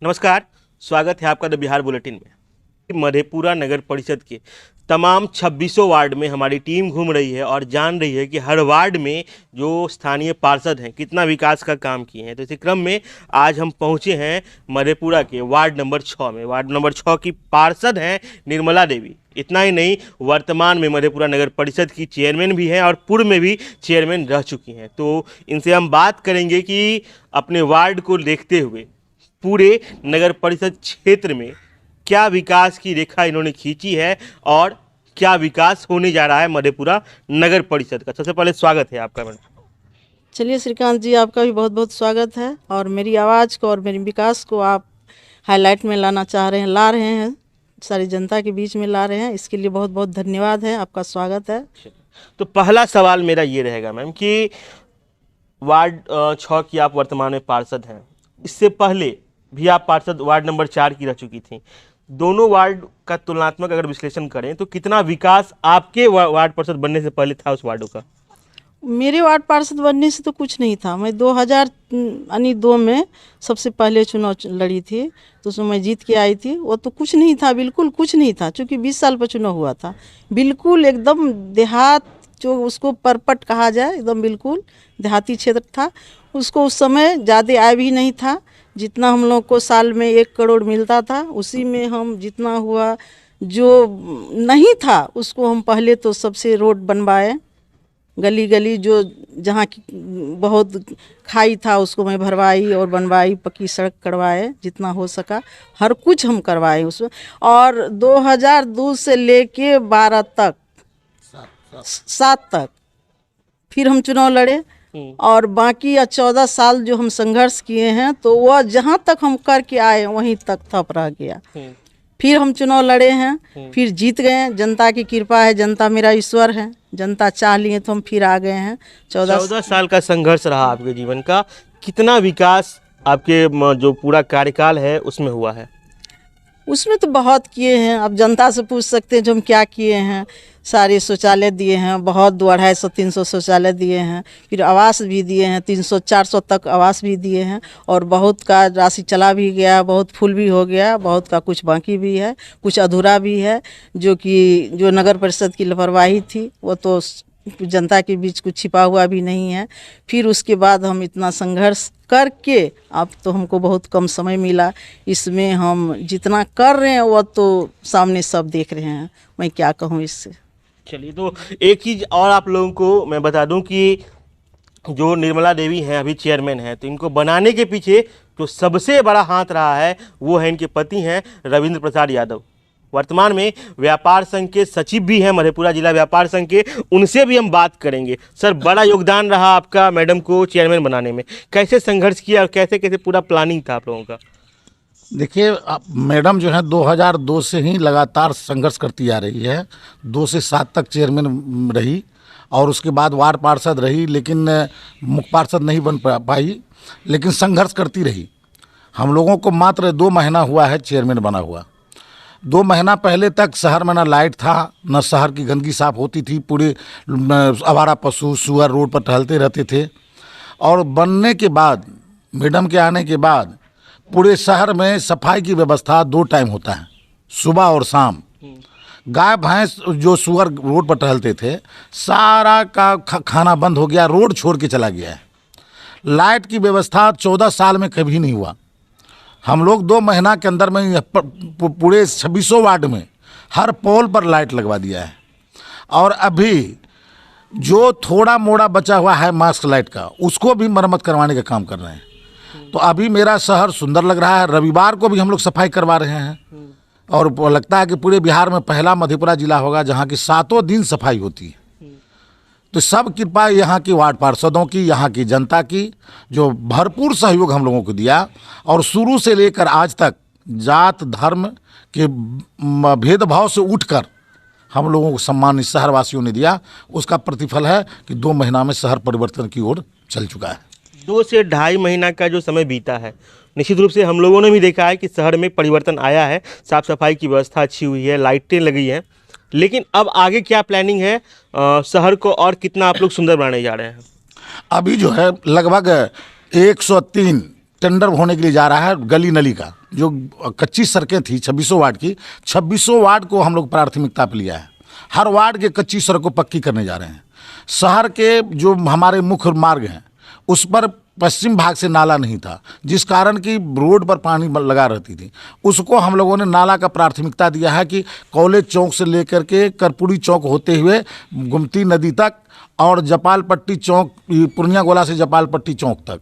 नमस्कार, स्वागत है आपका द बिहार बुलेटिन में। मधेपुरा नगर परिषद के तमाम 26 वार्ड में हमारी टीम घूम रही है और जान रही है कि हर वार्ड में जो स्थानीय पार्षद हैं कितना विकास का काम किए हैं। तो इसी क्रम में आज हम पहुंचे हैं मधेपुरा के वार्ड नंबर 6 में। वार्ड नंबर 6 की पार्षद हैं निर्मला देवी। इतना ही नहीं, वर्तमान में मधेपुरा नगर परिषद की चेयरमैन भी हैं और पूर्व में भी चेयरमैन रह चुकी हैं। तो इनसे हम बात करेंगे कि अपने वार्ड को देखते हुए पूरे नगर परिषद क्षेत्र में क्या विकास की रेखा इन्होंने खींची है और क्या विकास होने जा रहा है मधेपुरा नगर परिषद का। सबसे पहले स्वागत है आपका मैडम। चलिए श्रीकांत जी, आपका भी बहुत बहुत स्वागत है और मेरी आवाज़ को और मेरे विकास को आप हाईलाइट में लाना चाह रहे हैं, ला रहे हैं, सारी जनता के बीच में ला रहे हैं, इसके लिए बहुत बहुत धन्यवाद है, आपका स्वागत है। तो पहला सवाल मेरा ये रहेगा मैम कि वार्ड 6 की आप वर्तमान में पार्षद हैं। इससे पहले भी आप पार्षद वार्ड नंबर 4 की रह चुकी थी। दोनों वार्ड का तुलनात्मक अगर विश्लेषण करें तो कितना विकास आपके वार्ड पार्षद बनने से पहले था उस वार्डों का? मेरे वार्ड पार्षद बनने से तो कुछ नहीं था। मैं 2002 में सबसे पहले चुनाव लड़ी थी, तो उसमें मैं जीत के आई थी। वो तो कुछ नहीं था, बिल्कुल कुछ नहीं था, क्योंकि 20 साल पर चुनाव हुआ था। बिल्कुल एकदम देहात, जो उसको परपट कहा जाए, एकदम बिल्कुल देहाती क्षेत्र था। उसको उस समय ज़्यादा आय भी नहीं था। जितना हम लोग को साल में 1 करोड़ मिलता था, उसी में हम जितना हुआ, जो नहीं था उसको हम पहले तो सबसे रोड बनवाए, गली गली जो जहाँ की बहुत खाई था उसको मैं भरवाई और बनवाई, पक्की सड़क करवाए, जितना हो सका हर कुछ हम करवाए उसमें। और 2002 से लेके 12 तक 7 तक फिर हम चुनाव लड़े और बाकी 14 साल जो हम संघर्ष किए हैं, तो वह जहाँ तक हम करके आए वहीं तक थप रह गया। फिर हम चुनाव लड़े हैं, फिर जीत गए। जनता की कृपा है, जनता मेरा ईश्वर है, जनता चाह लिए तो हम फिर आ गए हैं। 14 साल का संघर्ष रहा आपके जीवन का। कितना विकास आपके जो पूरा कार्यकाल है उसमें हुआ है? उसमें तो बहुत किए हैं। अब जनता से पूछ सकते हैं जो हम क्या किए हैं। सारे शौचालय दिए हैं, बहुत 250-300 शौचालय दिए हैं। फिर आवास भी दिए हैं, 300-400 तक आवास भी दिए हैं। और बहुत का राशि चला भी गया, बहुत फुल भी हो गया, बहुत का कुछ बाकी भी है, कुछ अधूरा भी है, जो नगर परिषद की लापरवाही थी वो तो जनता के बीच कुछ छिपा हुआ भी नहीं है। फिर उसके बाद हम इतना संघर्ष करके, अब तो हमको बहुत कम समय मिला, इसमें हम जितना कर रहे हैं वो तो सामने सब देख रहे हैं। मैं क्या कहूँ इससे। चलिए, तो एक चीज़ और आप लोगों को मैं बता दूं कि जो निर्मला देवी हैं अभी चेयरमैन हैं, तो इनको बनाने के पीछे जो सबसे बड़ा हाथ रहा है वो है इनके पति हैं रविंद्र प्रसाद यादव। वर्तमान में व्यापार संघ के सचिव भी हैं, मधेपुरा जिला व्यापार संघ के। उनसे भी हम बात करेंगे। सर, बड़ा योगदान रहा आपका मैडम को चेयरमैन बनाने में। कैसे संघर्ष किया और कैसे कैसे पूरा प्लानिंग था आप लोगों का? देखिए, मैडम जो है 2002 से ही लगातार संघर्ष करती आ रही है। 2 से 7 तक चेयरमैन रही और उसके बाद वार्ड पार्षद रही, लेकिन मुख्य पार्षद नहीं बन पाई, लेकिन संघर्ष करती रही। हम लोगों को मात्र 2 महीना हुआ है चेयरमैन बना हुआ। 2 महीना पहले तक शहर में ना लाइट था, न शहर की गंदगी साफ होती थी। पूरे आवारा पशु सुअर रोड पर टहलते रहते थे। और बनने के बाद, मैडम के आने के बाद, पूरे शहर में सफाई की व्यवस्था 2 टाइम होता है, सुबह और शाम। गाय भैंस जो सुअर रोड पर टहलते थे, सारा का खाना बंद हो गया, रोड छोड़ के चला गया है। लाइट की व्यवस्था 14 साल में कभी नहीं हुआ। हम लोग 2 महीना के अंदर में पूरे 26 वार्ड में हर पोल पर लाइट लगवा दिया है। और अभी जो थोड़ा मोड़ा बचा हुआ है मास्क लाइट का, उसको भी मरम्मत करवाने का काम कर रहे हैं। तो अभी मेरा शहर सुंदर लग रहा है। रविवार को भी हम लोग सफाई करवा रहे हैं और लगता है कि पूरे बिहार में पहला मधेपुरा जिला होगा जहाँ की 7 दिन सफाई होती है। तो सब कृपा यहाँ की वार्ड पार्षदों की, यहाँ की जनता की, जो भरपूर सहयोग हम लोगों को दिया। और शुरू से लेकर आज तक जात धर्म के भेदभाव से उठकर हम लोगों को सम्मान इस शहरवासियों ने दिया। उसका प्रतिफल है कि 2 महीना में शहर परिवर्तन की ओर चल चुका है। 2 से ढाई महीना का जो समय बीता है, निश्चित रूप से हम लोगों ने भी देखा है कि शहर में परिवर्तन आया है। साफ सफाई की व्यवस्था अच्छी हुई है, लाइटें लगी हैं। लेकिन अब आगे क्या प्लानिंग है शहर को और कितना आप लोग सुंदर बनाने जा रहे हैं? अभी जो है लगभग 103 टेंडर होने के लिए जा रहा है गली नली का, जो कच्ची सड़कें थी 2600 वार्ड की, 2600 वार्ड को हम लोग प्राथमिकता पे लिया है। हर वार्ड के कच्ची सड़क को पक्की करने जा रहे हैं। शहर के जो हमारे मुख्य मार्ग हैं उस पर पश्चिम भाग से नाला नहीं था, जिस कारण कि रोड पर पानी लगा रहती थी। उसको हम लोगों ने नाला का प्राथमिकता दिया है कि कॉलेज चौक से लेकर के कर्पूरी चौक होते हुए गुमती नदी तक और जपालपट्टी चौक, पूर्णिया गोला से जपालपट्टी चौक तक,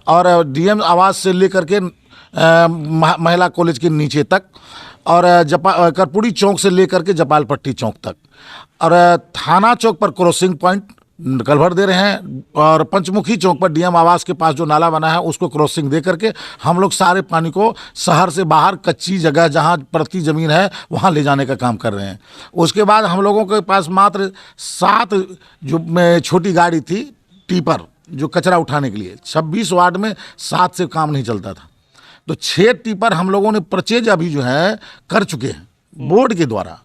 और डीएम आवास से लेकर के महिला कॉलेज के नीचे तक, और कर्पूरी चौक से लेकर के जपालपट्टी चौक तक, और थाना चौक पर क्रॉसिंग पॉइंट कलभर दे रहे हैं, और पंचमुखी चौक पर डीएम आवास के पास जो नाला बना है उसको क्रॉसिंग दे करके हम लोग सारे पानी को शहर से बाहर कच्ची जगह जहां प्रति ज़मीन है वहां ले जाने का काम कर रहे हैं। उसके बाद हम लोगों के पास मात्र 7 जो छोटी गाड़ी थी टिपर जो कचरा उठाने के लिए, 26 वार्ड में 7 से काम नहीं चलता था, तो 6 टिपर हम लोगों ने परचेज अभी जो है कर चुके हैं बोर्ड के द्वारा,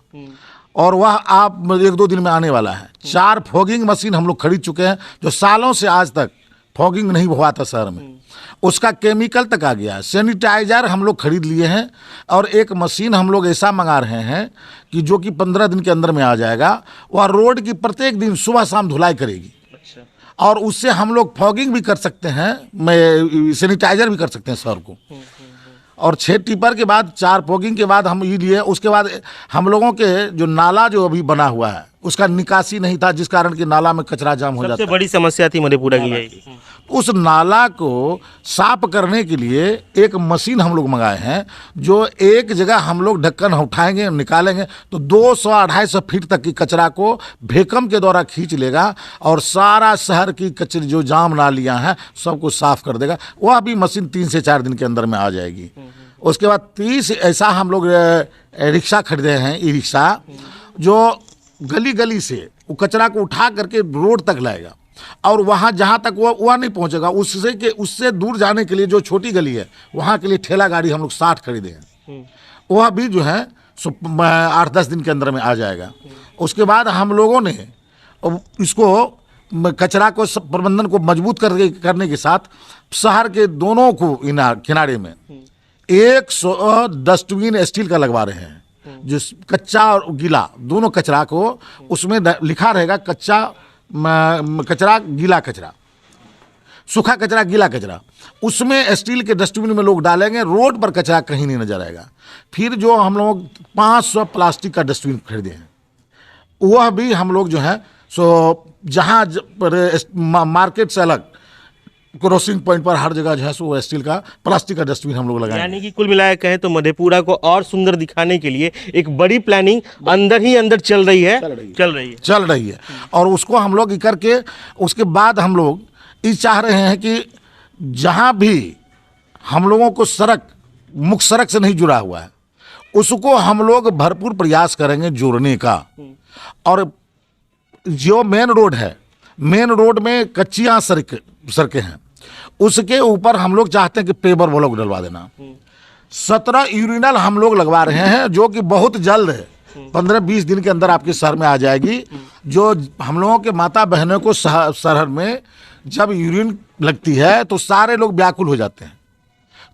और वह आप 1-2 दिन में आने वाला है। 4 फॉगिंग मशीन हम लोग खरीद चुके हैं, जो सालों से आज तक फॉगिंग नहीं हुआ था शहर में, उसका केमिकल तक आ गया है। सैनिटाइजर हम लोग खरीद लिए हैं, और एक मशीन हम लोग ऐसा मंगा रहे हैं कि जो कि 15 दिन के अंदर में आ जाएगा। वह रोड की प्रत्येक दिन सुबह शाम धुलाई करेगी, और उससे हम लोग फॉगिंग भी कर सकते हैं, सैनिटाइजर भी कर सकते हैं शहर को। और 6 टिपर के बाद 4 फॉगिंग के बाद हम ये लिए। उसके बाद हम लोगों के जो नाला जो अभी बना हुआ है उसका निकासी नहीं था, जिस कारण कि नाला में कचरा जाम हो जाता है। सबसे बड़ी समस्या थी मधेपुरा की यही। उस नाला को साफ करने के लिए एक मशीन हम लोग मंगाए हैं, जो एक जगह हम लोग ढक्कन उठाएंगे निकालेंगे तो 200-250 फीट तक की कचरा को भेकम के द्वारा खींच लेगा, और सारा शहर की कचरे जो जाम नालियां हैं सबको साफ कर देगा। वह भी मशीन 3 से 4 दिन के अंदर में आ जाएगी। उसके बाद 30 ऐसा हम लोग रिक्शा खरीदे हैं, ई रिक्शा, जो गली गली से वो कचरा को उठा करके रोड तक लाएगा, और वहाँ जहाँ तक वह नहीं पहुँचेगा उससे दूर जाने के लिए जो छोटी गली है वहाँ के लिए ठेला गाड़ी हम लोग 60 खरीदे हैं। वह भी जो है 8-10 दिन के अंदर में आ जाएगा। उसके बाद हम लोगों ने इसको कचरा को प्रबंधन को मजबूत करने के साथ शहर के दोनों को किनारे में 100 डस्टबिन स्टील का लगवा रहे हैं, जो कच्चा और गीला दोनों कचरा को उसमें लिखा रहेगा, कच्चा कचरा, गीला कचरा, सूखा कचरा, गीला कचरा, उसमें स्टील के डस्टबिन में लोग डालेंगे। रोड पर कचरा कहीं नहीं नजर आएगा। फिर जो हम लोग 500 प्लास्टिक का डस्टबिन खरीदे हैं, वह भी हम लोग जो है सो जहाँ मार्केट से अलग क्रॉसिंग पॉइंट पर हर जगह जो है सो स्टील का, प्लास्टिक का डस्टबिन हम लोग लगाएंगे। यानी कि कुल मिलाकर कहें तो मधेपुरा को और सुंदर दिखाने के लिए एक बड़ी प्लानिंग अंदर ही अंदर चल रही है। और उसको हम लोग करके उसके बाद हम लोग ये चाह रहे हैं कि जहाँ भी हम लोगों को मुख्य सड़क से नहीं जुड़ा हुआ है उसको हम लोग भरपूर प्रयास करेंगे जोड़ने का। और जो मेन रोड है, मेन रोड में कच्चियाँ सड़कें हैं, उसके ऊपर हम लोग चाहते हैं कि पेवर ब्लॉक डलवा देना। 17 यूरिनल हम लोग लगवा रहे हैं, जो कि बहुत जल्द 15-20 दिन के अंदर आपके शहर में आ जाएगी। जो हम लोगों के माता बहनों को शहर में जब यूरिन लगती है तो सारे लोग व्याकुल हो जाते हैं।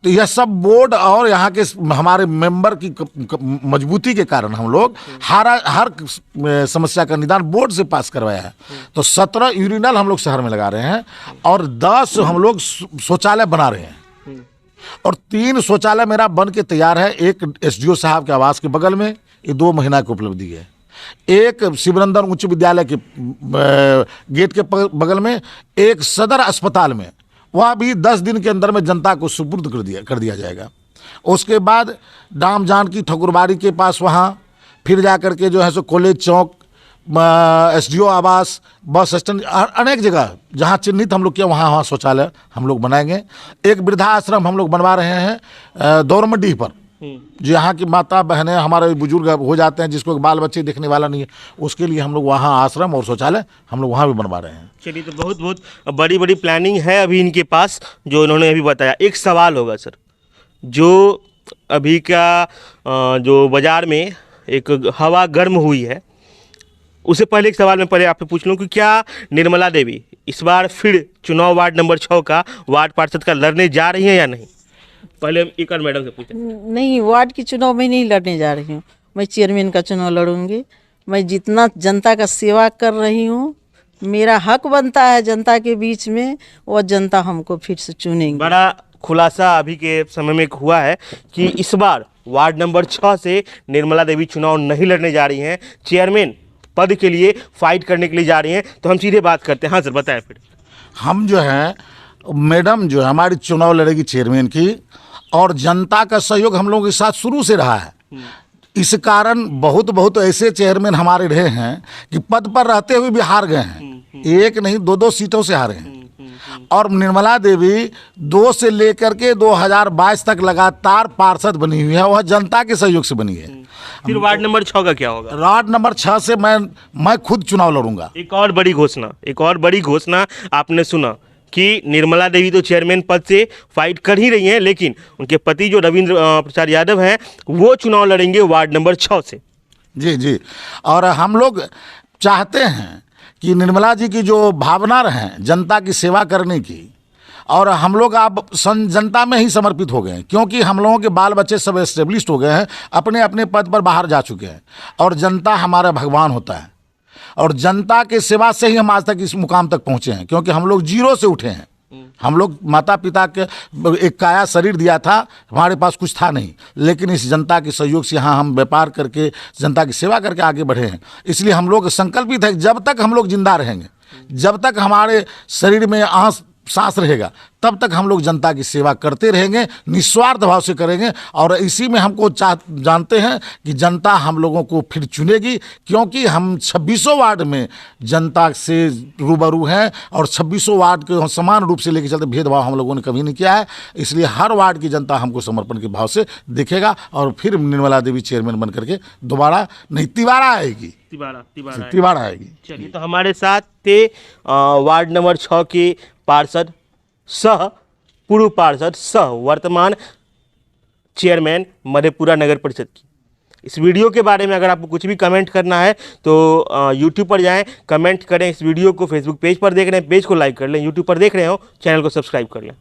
तो यह सब बोर्ड और यहाँ के हमारे मेंबर की मजबूती के कारण हम लोग हर समस्या का निदान बोर्ड से पास करवाया है। तो 17 यूरिनल हम लोग शहर में लगा रहे हैं, और 10 हम लोग शौचालय बना रहे हैं, और 3 शौचालय मेरा बन के तैयार है। एक एसडीओ साहब के आवास के बगल में, ये 2 महीना की उपलब्धि है। एक शिवनंदन उच्च विद्यालय के गेट के बगल में, एक सदर अस्पताल में, वह भी 10 दिन के अंदर में जनता को सुपुर्द कर दिया जाएगा। उसके बाद डाम जानकी ठकुरबाड़ी के पास वहाँ फिर जा कर के जो है सो कॉलेज चौक, एसडीओ आवास, बस स्टैंड, अनेक जगह जहाँ चिन्हित हम लोग किया वहाँ शौचालय हम लोग बनाएंगे। एक वृद्धाश्रम हम लोग बनवा रहे हैं दौरमडीह पर, जो यहाँ की माता बहनें हमारे बुजुर्ग हो जाते हैं जिसको बाल बच्चे देखने वाला नहीं है, उसके लिए हम लोग वहाँ आश्रम और शौचालय हम लोग वहाँ भी बनवा रहे हैं। चलिए, तो बहुत बहुत बड़ी प्लानिंग है अभी इनके पास, जो इन्होंने अभी बताया। एक सवाल होगा सर, जो अभी का जो बाज़ार में एक हवा गर्म हुई है, उससे पहले एक सवाल मैं पहले आपसे पूछ लूँ कि क्या निर्मला देवी इस बार फिर चुनाव वार्ड नंबर 6 का वार्ड पार्षद का लड़ने जा रही हैं या नहीं? पहले एक और मैडम से पूछे। नहीं, वार्ड की चुनाव में नहीं लड़ने जा रही हूँ, मैं चेयरमैन का चुनाव लड़ूंगी। मैं जितना जनता का सेवा कर रही हूँ, मेरा हक बनता है जनता के बीच में, और जनता हमको फिर से चुनेंगे। बड़ा खुलासा अभी के समय में हुआ है कि इस बार वार्ड नंबर 6 से निर्मला देवी चुनाव नहीं लड़ने जा रही हैं, चेयरमैन पद के लिए फाइट करने के लिए जा रही हैं। तो हम सीधे बात करते हैं। हाँ सर, बताएं फिर। हम जो है मैडम जो है हमारी चुनाव लड़ेगी चेयरमैन की, और जनता का सहयोग हम लोगों के साथ शुरू से रहा है। इस कारण बहुत ऐसे चेयरमैन हमारे रहे हैं कि पद पर रहते हुए भी हार गए हैं, एक नहीं 2 सीटों से हारे हैं। और निर्मला देवी 2 से लेकर के 2022 तक लगातार पार्षद बनी हुई है, वह जनता के सहयोग से बनी है। फिर वार्ड नंबर 6 का क्या होगा? वार्ड नंबर 6 से मैं खुद चुनाव लड़ूंगा। एक और बड़ी घोषणा आपने सुना कि निर्मला देवी तो चेयरमैन पद से फाइट कर ही रही हैं, लेकिन उनके पति जो रविंद्र प्रसाद यादव हैं वो चुनाव लड़ेंगे वार्ड नंबर 6 से। जी, और हम लोग चाहते हैं कि निर्मला जी की जो भावना रहे जनता की सेवा करने की, और हम लोग अब जनता में ही समर्पित हो गए हैं, क्योंकि हम लोगों के बाल बच्चे सब एस्टेब्लिश्ड हो गए हैं, अपने अपने पद पर बाहर जा चुके हैं, और जनता हमारा भगवान होता है, और जनता के सेवा से ही हम आज तक इस मुकाम तक पहुँचे हैं, क्योंकि हम लोग जीरो से उठे हैं। हम लोग माता पिता के एक काया शरीर दिया था, हमारे पास कुछ था नहीं, लेकिन इस जनता के सहयोग से यहाँ हम व्यापार करके जनता की सेवा करके आगे बढ़े हैं। इसलिए हम लोग संकल्पित है, जब तक हम लोग जिंदा रहेंगे, जब तक हमारे शरीर में सांस रहेगा, तब तक हम लोग जनता की सेवा करते रहेंगे, निस्वार्थ भाव से करेंगे। और इसी में हमको जानते हैं कि जनता हम लोगों को फिर चुनेगी, क्योंकि हम 2600 वार्ड में जनता से रूबरू हैं, और 2600 वार्ड के समान रूप से लेके चलते, भेदभाव हम लोगों ने कभी नहीं किया है। इसलिए हर वार्ड की जनता हमको समर्पण के भाव से देखेगा, और फिर निर्मला देवी चेयरमैन बन करके दोबारा नहीं तिबारा आएगी। तिबारा आएगी। चलिए, तो हमारे साथ थे वार्ड नंबर 6 के पार्षद सह पूर्व पार्षद सह वर्तमान चेयरमैन मधेपुरा नगर परिषद की। इस वीडियो के बारे में अगर आपको कुछ भी कमेंट करना है तो यूट्यूब पर जाएं, कमेंट करें। इस वीडियो को फेसबुक पेज पर देख रहे हैं, पेज को लाइक कर लें, यूट्यूब पर देख रहे हो चैनल को सब्सक्राइब कर लें।